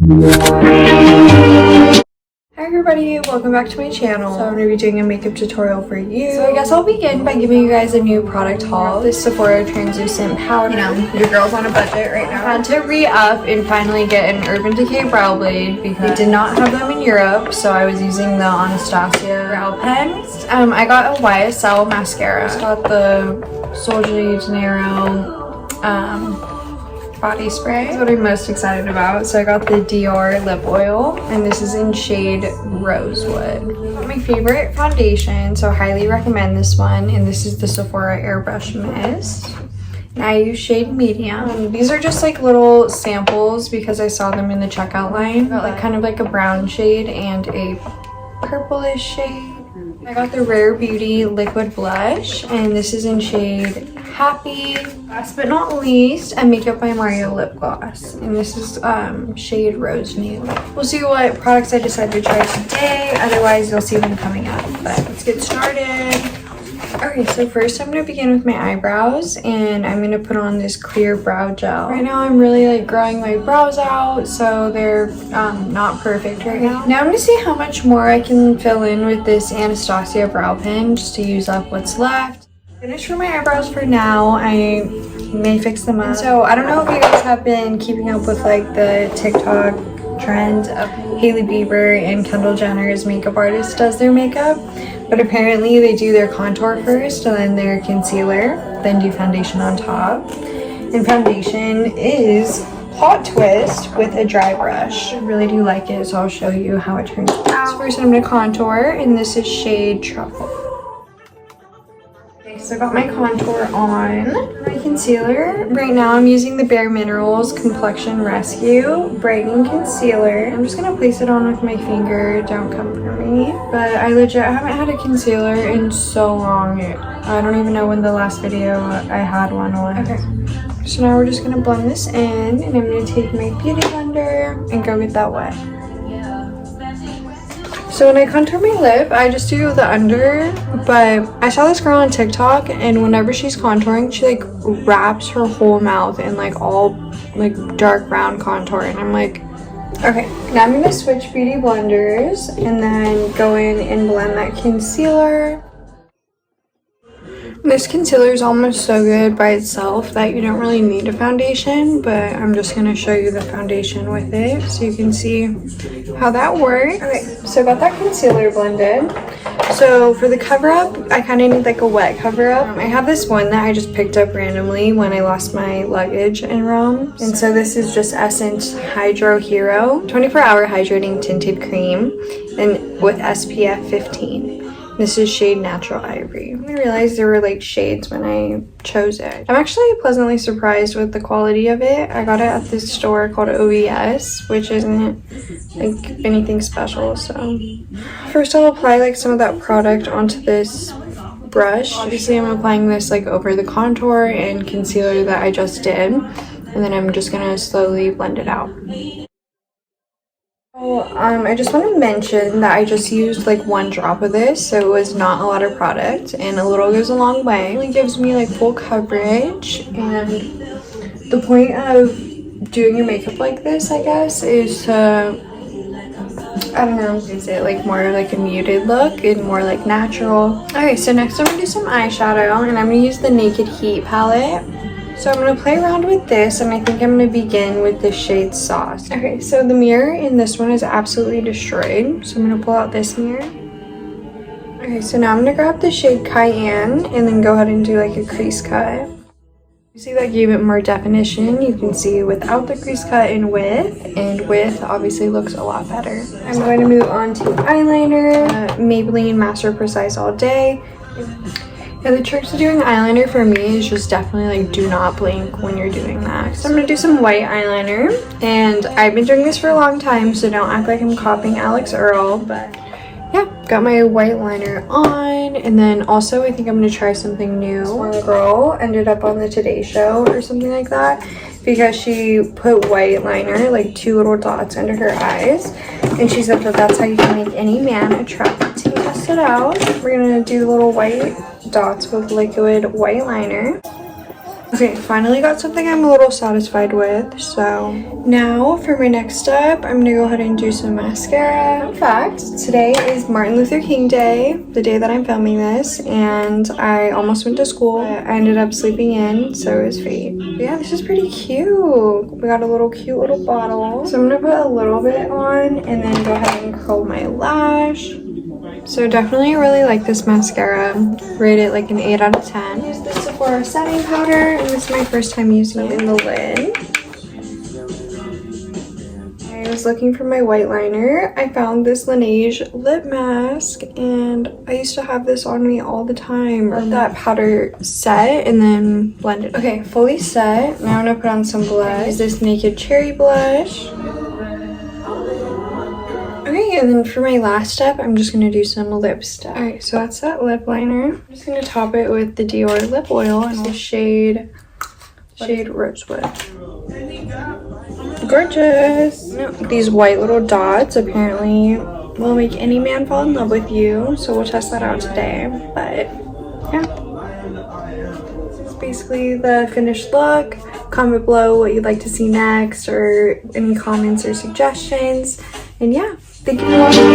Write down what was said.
Hi everybody, welcome back to my channel. So I'm going to be doing a makeup tutorial for you. So I guess I'll begin by giving you guys a new product haul. This Sephora translucent powder. You know, your girl's on a budget right now. I had to re-up and finally get an Urban Decay brow blade because they did not have them in Europe, so I was using the Anastasia brow pen. I got a YSL mascara. I got the Sol de Janeiro body spray. This is what I'm most excited about. So I got the Dior lip oil, and this is in shade Rosewood. My favorite foundation, so highly recommend this one, and this is the Sephora Airbrush Mist. And I use shade medium. These are just like little samples because I saw them in the checkout line. I got like kind of like a brown shade and a purplish shade. I got the Rare Beauty liquid blush, and this is in shade Happy. Last but not least, a Makeup by Mario lip gloss, and this is shade Rose Nude. We'll see what products I decide to try today, otherwise you'll see them coming up, but let's get started. Okay, so first I'm going to begin with my eyebrows, and I'm going to put on this clear brow gel. Right now I'm really like growing my brows out, so they're not perfect right now. Now I'm going to see how much more I can fill in with this Anastasia brow pen just to use up what's left. Finished for my eyebrows for now. I may fix them up. So I don't know if you guys have been keeping up with like the TikTok trend of Hailey Bieber and Kendall Jenner's makeup artist does their makeup, but apparently they do their contour first and then their concealer, then do foundation on top. And foundation is plot twist with a dry brush. I really do like it, so I'll show you how it turns out. So first I'm going to contour, and this is shade Truffle. So I got my contour on. My concealer, right now I'm using the Bare Minerals Complexion Rescue Brightening Concealer. I'm just going to place it on with my finger, don't come for me. But I legit haven't had a concealer in so long. I don't even know when the last video I had one was. Okay. So now we're just going to blend this in, and I'm going to take my beauty blender and go get that wet. So when I contour my lip, I just do the under, but I saw this girl on TikTok, and whenever she's contouring, she like wraps her whole mouth in like all like dark brown contour, and I'm like, okay, now I'm gonna switch beauty blenders and then go in and blend that concealer. This concealer is almost so good by itself that you don't really need a foundation, but I'm just going to show you the foundation with it so you can see how that works. Okay, so I got that concealer blended. So for the cover up, I kind of need like a wet cover up. I have this one that I just picked up randomly when I lost my luggage in Rome. And so this is just Essence Hydro Hero 24-hour hydrating tinted cream and with SPF 15. This is shade Natural Ivory. I realized there were like shades when I chose it. I'm actually pleasantly surprised with the quality of it. I got it at this store called OVS, which isn't like anything special. So first I'll apply like some of that product onto this brush. Obviously I'm applying this like over the contour and concealer that I just did. And then I'm just gonna slowly blend it out. I just want to mention that I just used like 1 drop of this, so it was not a lot of product, and a little goes a long way. It really gives me like full coverage, and the point of doing your makeup like this, I guess, is to, I don't know, is it like more like a muted look and more like natural. Okay, so next I'm going to do some eyeshadow, and I'm going to use the Naked Heat palette. So I'm going to play around with this, and I think I'm going to begin with the shade Sauce. Okay, so the mirror in this one is absolutely destroyed, so I'm going to pull out this mirror. Okay, so now I'm going to grab the shade Cayenne and then go ahead and do like a crease cut. You see that gave it more definition. You can see without the crease cut and with obviously looks a lot better. I'm going to move on to eyeliner, Maybelline Master Precise All Day. Yeah, the trick to doing eyeliner for me is just definitely like do not blink when you're doing that. So I'm going to do some white eyeliner, and I've been doing this for a long time, so don't act like I'm copying Alex Earl, but yeah, got my white liner on. And then also I think I'm going to try something new. One girl ended up on the Today Show or something like that because she put white liner, like 2 little dots under her eyes, and she said that that's how you can make any man attracted to you. Test it out. We're going to do little white dots with liquid white liner. Okay, finally got something I'm a little satisfied with. So now for my next step, I'm gonna go ahead and do some mascara. Fun fact, today is Martin Luther King Day, the day that I'm filming this, and I almost went to school. I ended up sleeping in, so it was fate. But yeah, this is pretty cute. We got a little cute little bottle. So I'm gonna put a little bit on and then go ahead and curl my lash. So definitely really like this mascara. Rate it like an 8 out of 10. Use the Sephora setting powder, and this is my first time using it in the lid. I was looking for my white liner. I found this Laneige lip mask, and I used to have this on me all the time. Let that powder set and then blend it. Okay, fully set. Now I'm gonna put on some blush. Use this Naked Cherry blush. Okay, and then for my last step, I'm just gonna do some lipstick. All right, so that's that lip liner. I'm just gonna top it with the Dior lip oil and the shade Rosewood. Gorgeous. These white little dots apparently will make any man fall in love with you, so we'll test that out today. But yeah, this is basically the finished look. Comment below what you'd like to see next, or any comments or suggestions. And yeah, thank you for watching.